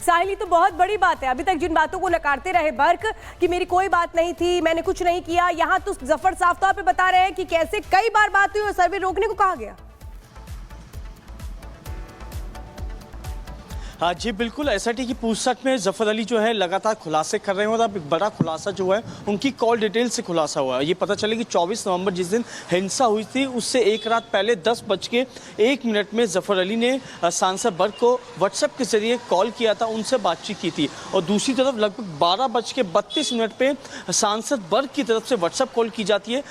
साहिल, तो बहुत बड़ी बात है। अभी तक जिन बातों को नकारते रहे बर्क कि मेरी कोई बात नहीं थी, मैंने कुछ नहीं किया, यहाँ तो जफर साफ तौर पे बता रहे हैं कि कैसे कई बार बात हुई और सर्वे रोकने को कहा गया। हाँ जी बिल्कुल, एसआईटी की पूछताछ में जफर अली जो है लगातार खुलासे कर रहे हैं और अब एक बड़ा खुलासा जो है उनकी कॉल डिटेल से खुलासा हुआ है। ये पता चले कि 24 नवंबर जिस दिन हिंसा हुई थी उससे एक रात पहले 10:01 में जफर अली ने सांसद बर्क को व्हाट्सएप के जरिए कॉल किया था, उनसे बातचीत की थी। और दूसरी तरफ लगभग 12:32 पे सांसद बर्क की तरफ से व्हाट्सएप कॉल की जाती है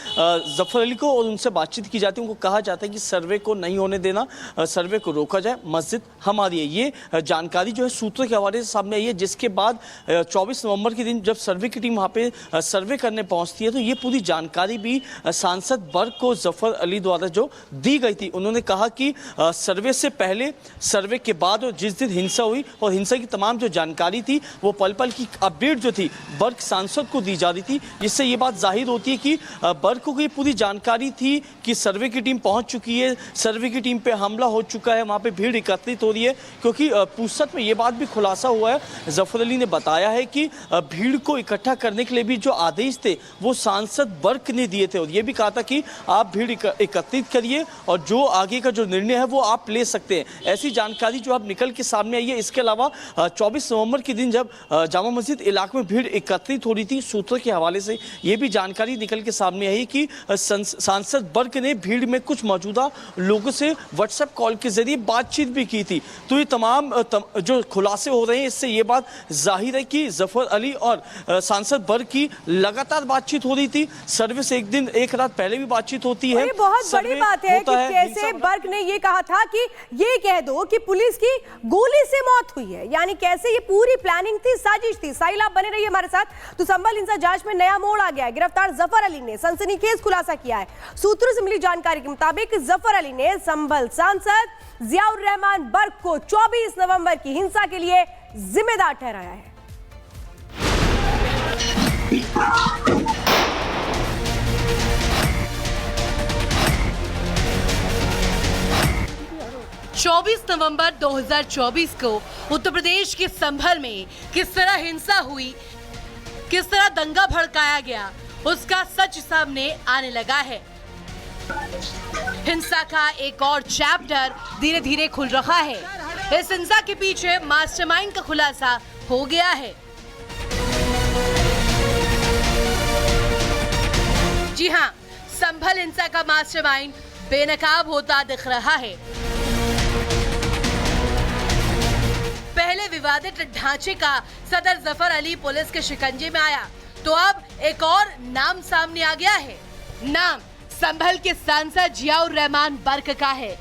जफर अली को और उनसे बातचीत की जाती है। उनको कहा जाता है कि सर्वे को नहीं होने देना, सर्वे को रोका जाए, मस्जिद हमारी है। ये जानकारी जो है सूत्रों के हवाले से सामने आई है, जिसके बाद 24 नवंबर के दिन जब सर्वे की टीम वहाँ पे सर्वे करने पहुँचती है तो ये पूरी जानकारी भी सांसद बर्क को जफर अली द्वारा जो दी गई थी। उन्होंने कहा कि सर्वे से पहले, सर्वे के बाद और जिस दिन हिंसा हुई और हिंसा की तमाम जो जानकारी थी वो पल पल की अपडेट जो थी बर्क सांसद को दी जा रही थी, जिससे ये बात जाहिर होती है कि बर्क को ये पूरी जानकारी थी कि सर्वे की टीम पहुँच चुकी है, सर्वे की टीम पर हमला हो चुका है, वहाँ पर भीड़ एकत्रित हो रही है। क्योंकि पूछताछ में ये बात भी खुलासा हुआ है, जफर अली ने बताया है कि भीड़ को इकट्ठा करने के लिए भी जो आदेश थे वो सांसद बर्क ने दिए थे और ये भी कहा था कि आप भीड़ एकत्रित करिए और जो आगे का जो निर्णय है वो आप ले सकते हैं। ऐसी जानकारी जो अब निकल के सामने आई है। इसके अलावा 24 नवंबर के दिन जब जामा मस्जिद इलाके में भीड़ एकत्रित हो रही थी, सूत्रों के हवाले से ये भी जानकारी निकल के सामने आई कि सांसद बर्क ने भीड़ में कुछ मौजूदा लोगों से व्हाट्सएप कॉल के जरिए बातचीत भी की थी। तो ये तमाम जो खुलासे हो रहे हैं इससे ये बात जाहिर है कि जफर अली और सांसद बर्क की लगातार बातचीत हो रही थी। सर्वे से एक रात पहले भी बातचीत होती है। ये बहुत बड़ी बात है कि कैसे बर्क ने ये कहा था कि ये कह दो कि पुलिस की गोली से मौत हुई है, यानी कैसे ये पूरी प्लानिंग थी, साजिश थी। साहिल, आप बने रहिए हमारे साथ। तो संभल हिंसा जांच में नया मोड़ आ गया है। गिरफ्तार जफर अली ने सनसनीखेज खुलासा किया है। सूत्रों से मिली जानकारी के मुताबिक जफर अली ने संभल सांसद जियाउर रहमान बर्क को 24 नवंबर की हिंसा के लिए जिम्मेदार ठहराया है। चौबीस नवंबर 2024 को उत्तर प्रदेश के संभल में किस तरह हिंसा हुई, किस तरह दंगा भड़काया गया, उसका सच सामने आने लगा है। हिंसा का एक और चैप्टर धीरे धीरे खुल रहा है। इस हिंसा के पीछे मास्टरमाइंड का खुलासा हो गया है। जी हां, संभल हिंसा का मास्टरमाइंड बेनकाब होता दिख रहा है। पहले विवादित ढांचे का सदर जफर अली पुलिस के शिकंजे में आया तो अब एक और नाम सामने आ गया है। नाम संभल के सांसद जियाउर रहमान बर्क का है,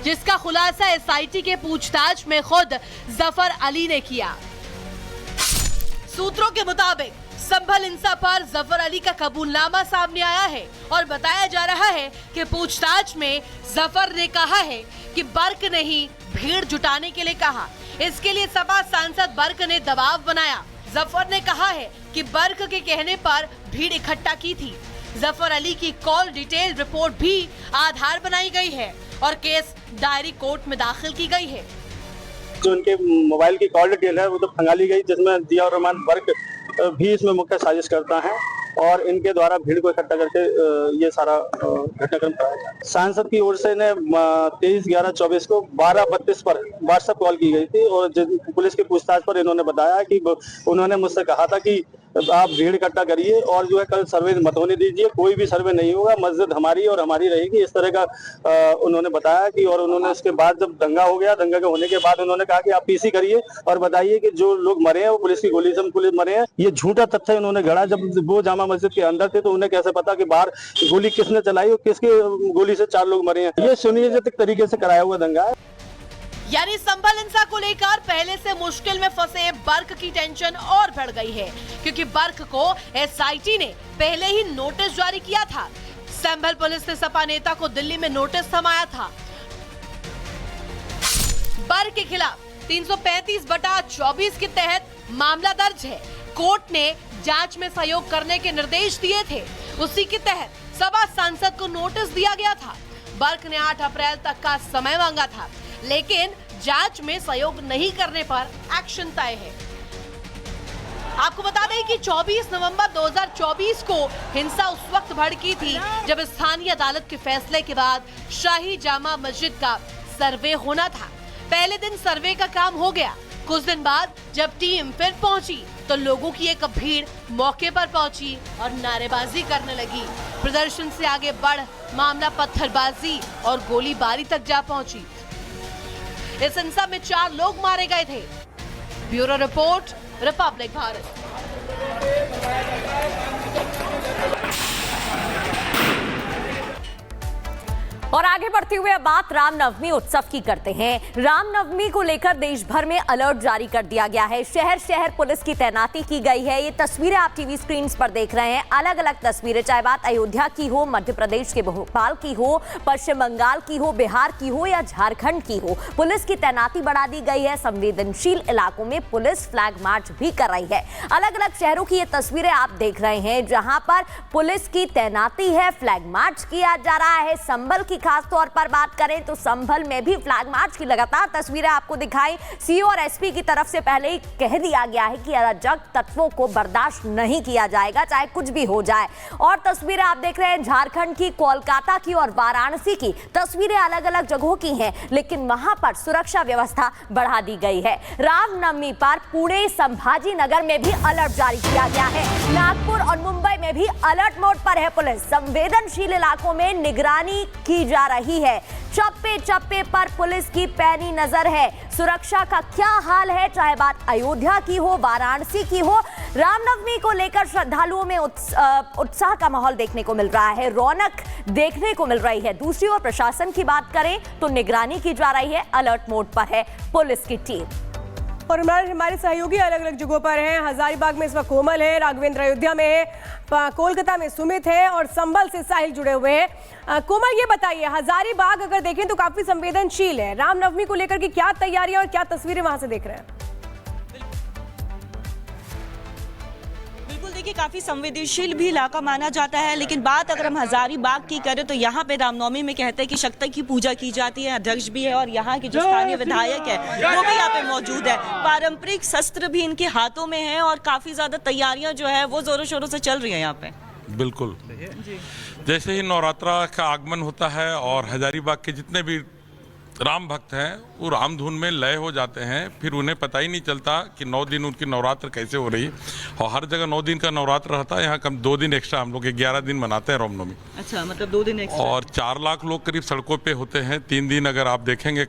जिसका खुलासा एसआईटी के पूछताछ में खुद जफर अली ने किया। सूत्रों के मुताबिक संभल हिंसा पर जफर अली का कबूलनामा सामने आया है और बताया जा रहा है कि पूछताछ में जफर ने कहा है कि बर्क ने ही भीड़ जुटाने के लिए कहा। इसके लिए सपा सांसद बर्क ने दबाव बनाया। जफर ने कहा है कि बर्क के कहने पर भीड़ इकट्ठा की थी। जफर अली की कॉल डिटेल रिपोर्ट भी आधार बनाई गई है और केस डायरी कोर्ट में दाखिल की गई है। जो उनके मोबाइल की कॉल डिटेल है वो तो खंगाली गई, जिसमें जियाउर रहमान बर्क भी इसमें मुख्य साजिश करता है और इनके द्वारा भीड़ को इकट्ठा करके ये सारा घटनाक्रम कराया जाए। सांसद की ओर से ने 23/11/24 को 12:32 पर व्हाट्सएप कॉल की गई थी और पुलिस की पूछताछ पर इन्होंने बताया कि उन्होंने मुझसे कहा था कि आप भीड़ इकट्ठा करिए और जो है कल सर्वे मत होने दीजिए, कोई भी सर्वे नहीं होगा, मस्जिद हमारी और हमारी रहेगी, इस तरह का उन्होंने बताया कि। और उन्होंने उसके बाद जब दंगा हो गया, दंगा के होने के बाद उन्होंने कहा कि आप पीसी करिए और बताइए कि जो लोग मरे हैं वो पुलिस की गोली से पुलिस मरे हैं। ये झूठा तथ्य उन्होंने गढ़ा। जब वो जामा मस्जिद के अंदर थे तो उन्हें कैसे पता कि बाहर गोली किसने चलाई और किसके गोली से 4 लोग मरे हैं। ये सुनियोजित तरीके से कराया हुआ दंगा है। यानी संभल हिंसा को लेकर पहले से मुश्किल में फंसे बर्क की टेंशन और बढ़ गई है, क्योंकि बर्क को एसआईटी ने पहले ही नोटिस जारी किया था। संभल पुलिस ने सपा नेता को दिल्ली में नोटिस थमाया था। बर्क के खिलाफ 335/24 के तहत मामला दर्ज है। कोर्ट ने जांच में सहयोग करने के निर्देश दिए थे। उसी के तहत सपा सांसद को नोटिस दिया गया था। बर्क ने 8 अप्रैल तक का समय मांगा था, लेकिन जांच में सहयोग नहीं करने पर एक्शन तय है। आपको बता दें कि 24 नवंबर 2024 को हिंसा उस वक्त भड़की थी जब स्थानीय अदालत के फैसले के बाद शाही जामा मस्जिद का सर्वे होना था। पहले दिन सर्वे का काम हो गया। कुछ दिन बाद जब टीम फिर पहुंची तो लोगों की एक भीड़ मौके पर पहुंची और नारेबाजी करने लगी। प्रदर्शन से आगे बढ़ मामला पत्थरबाजी और गोलीबारी तक जा पहुंची। इस हिंसा में 4 लोग मारे गए थे। Bureau report, Republic Bharat. और आगे बढ़ते हुए अब बात रामनवमी उत्सव की करते हैं। रामनवमी को लेकर देश भर में अलर्ट जारी कर दिया गया है। शहर शहर पुलिस की तैनाती की गई है। ये तस्वीरें आप टीवी स्क्रीन पर देख रहे हैं। अलग अलग तस्वीरें, चाहे बात अयोध्या की हो, मध्य प्रदेश के भोपाल की हो, पश्चिम बंगाल की हो, बिहार की हो या झारखंड की हो, पुलिस की तैनाती बढ़ा दी गई है। संवेदनशील इलाकों में पुलिस फ्लैग मार्च भी कर रही है। अलग अलग शहरों की ये तस्वीरें आप देख रहे हैं जहां पर पुलिस की तैनाती है, फ्लैग मार्च किया जा रहा है। संभल की खास तौर पर बात करें तो संभल में भी फ्लैग मार्च की लगातार तस्वीरें आपको दिखाई। सीओ और एसपी की तरफ से पहले ही कह दिया गया है कि अराजक तत्वों को बर्दाश्त नहीं किया जाएगा, चाहे कुछ भी हो जाए। और तस्वीरें आप देख रहे हैं झारखंड की, कोलकाता की और वाराणसी की तस्वीरें अलग अलग जगहों की हैं, लेकिन वहां पर सुरक्षा व्यवस्था बढ़ा दी गई है। रामनवमी पर पुणे, संभाजी नगर में भी अलर्ट जारी किया गया है। नागपुर और मुंबई में भी अलर्ट मोड पर है पुलिस। संवेदनशील इलाकों में निगरानी की जा रही है। चप्पे चप्पे पर पुलिस की पैनी नजर है। सुरक्षा का क्या हाल है, चाहे बात अयोध्या की हो, वाराणसी की हो, रामनवमी को लेकर श्रद्धालुओं में उत्साह का माहौल देखने को मिल रहा है, रौनक देखने को मिल रही है। दूसरी ओर प्रशासन की बात करें तो निगरानी की जा रही है, अलर्ट मोड पर है पुलिस की टीम। और हमारे सहयोगी अलग अलग जगहों पर हैं। हजारीबाग में इस वक्त कोमल है, राघवेंद्र अयोध्या में है, कोलकाता में सुमित है और संभल से साहिल जुड़े हुए हैं। कोमल, ये बताइए, हजारीबाग अगर देखें तो काफी संवेदनशील है। रामनवमी को लेकर की क्या तैयारियां और क्या तस्वीरें वहां से देख रहे हैं? देखिए, काफी संवेदनशील भी इलाका माना जाता है, लेकिन बात अगर हम हजारीबाग की करें तो यहाँ पे रामनवमी में कहते हैं कि शक्ति की पूजा की जाती है। अध्यक्ष भी है और यहाँ के जो स्थानीय विधायक है वो भी यहाँ पे मौजूद है। पारंपरिक शस्त्र भी इनके हाथों में है और काफी ज्यादा तैयारियां जो है वो जोरों शोरों से चल रही है यहाँ पे। बिल्कुल, जैसे ही नवरात्रा का आगमन होता है और हजारीबाग के जितने भी राम भक्त हैं वो राम धुन में लय हो जाते हैं, फिर उन्हें पता ही नहीं चलता कि 9 दिन उनकी नवरात्र कैसे हो रही। और हर जगह 9 दिन का नवरात्र रहता है, यहाँ कम 2 दिन एक्स्ट्रा, हम लोग 11 दिन मनाते हैं रामनवमी। अच्छा, मतलब 2 दिन एक्स्ट्रा। और 4 लाख लोग करीब सड़कों पे होते हैं। 3 दिन अगर आप देखेंगे,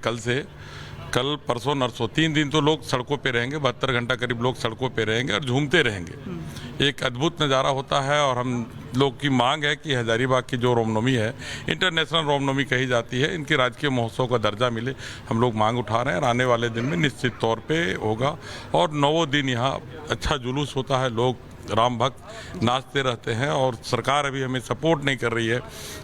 कल परसों नरसों 3 दिन तो लोग सड़कों पे रहेंगे, 72 घंटा करीब लोग सड़कों पे रहेंगे और झूमते रहेंगे। एक अद्भुत नज़ारा होता है और हम लोग की मांग है कि हजारीबाग की जो रामनवमी है, इंटरनेशनल रामनवमी कही जाती है, इनकी राजकीय महोत्सव का दर्जा मिले। हम लोग मांग उठा रहे हैं और आने वाले दिन में निश्चित तौर पे होगा। और 9 दिन यहाँ अच्छा जुलूस होता है, लोग राम भक्त नाचते रहते हैं। और सरकार अभी हमें सपोर्ट नहीं कर रही है,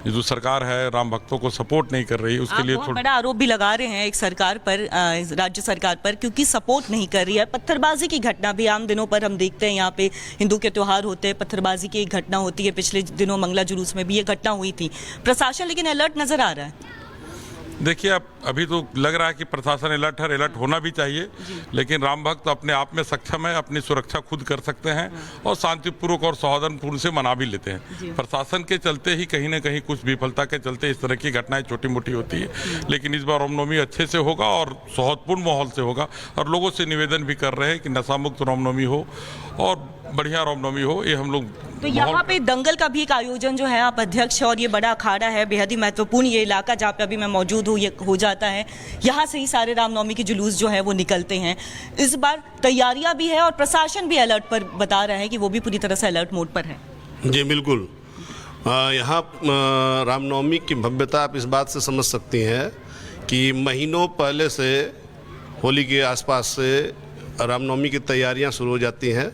जो सरकार है राम भक्तों को सपोर्ट नहीं कर रही है, उसके लिए थोड़ा बड़ा आरोप भी लगा रहे हैं एक सरकार पर, राज्य सरकार पर, क्योंकि सपोर्ट नहीं कर रही है। पत्थरबाजी की घटना भी आम दिनों पर हम देखते हैं, यहाँ पे हिंदू के त्योहार होते हैं, पत्थरबाजी की एक घटना होती है। पिछले दिनों मंगला जुलूस में भी ये घटना हुई थी। प्रशासन लेकिन अलर्ट नजर आ रहा है। देखिए, अब अभी तो लग रहा है कि प्रशासन अलर्ट है, अलर्ट होना भी चाहिए, लेकिन राम भक्त अपने आप में सक्षम है, अपनी सुरक्षा खुद कर सकते हैं और शांतिपूर्वक और सौहार्दपूर्ण से मना भी लेते हैं। प्रशासन के चलते ही कहीं ना कहीं कुछ विफलता के चलते इस तरह की घटनाएं छोटी मोटी होती है, लेकिन इस बार रामनवमी अच्छे से होगा और सौहार्दपूर्ण माहौल से होगा। और लोगों से निवेदन भी कर रहे हैं कि नशा मुक्त रामनवमी हो और बढ़िया रामनवमी हो। ये हम लोग तो यहाँ पे दंगल का भी एक आयोजन जो है, आप अध्यक्ष और ये बड़ा अखाड़ा है, बेहद ही महत्वपूर्ण ये इलाका जहाँ पे अभी मैं मौजूद हूँ, ये हो जाता है। यहाँ से ही सारे रामनवमी के जुलूस जो है वो निकलते हैं। इस बार तैयारियां भी है और प्रशासन भी अलर्ट पर बता रहा है कि वो भी पूरी तरह से अलर्ट मोड पर है। जी बिल्कुल, यहाँ रामनवमी की भव्यता आप इस बात से समझ सकती हैं कि महीनों पहले से, होली के आसपास से रामनवमी की तैयारियां शुरू हो जाती हैं।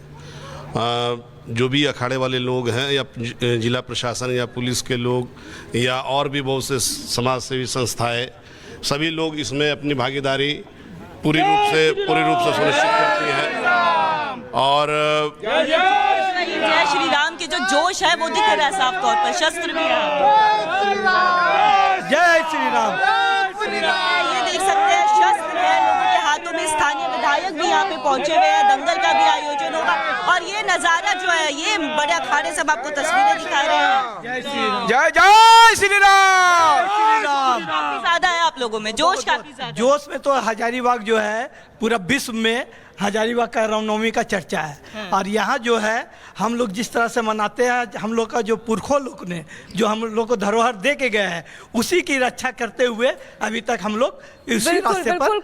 जो भी अखाड़े वाले लोग हैं या जिला प्रशासन या पुलिस के लोग या और भी बहुत से समाज सेवी संस्थाएं, सभी लोग इसमें अपनी भागीदारी पूरी रूप से सुनिश्चित करती हैं। और जय श्री राम के जो जोश है वो दिख रहा है साफ तौर पर। शस्त्र भी है, जय श्री राम। ये देख सकते हैं, शस्त्र है, स्थानीय विधायक भी यहाँ पे पहुंचे हुए हैं, दंगल का भी आयोजन होगा। और ये नजारा जो है, ये बड़े अखाड़े से हम आपको तस्वीरें दिखा रहे हैं। जय श्री राम। काफी ज्यादा है आप लोगों में, जोश काफी ज्यादा। जोश में तो हजारीबाग जो है पूरा विश्व में हजारीबाग का रामनवमी का चर्चा है। और यहाँ जो है हम लोग जिस तरह से मनाते हैं, हम लोग का जो पुरखों लोग ने जो हम लोग को धरोहर दे के गए हैं, उसी की रक्षा करते हुए अभी तक हम लोग इसी रास्ते पर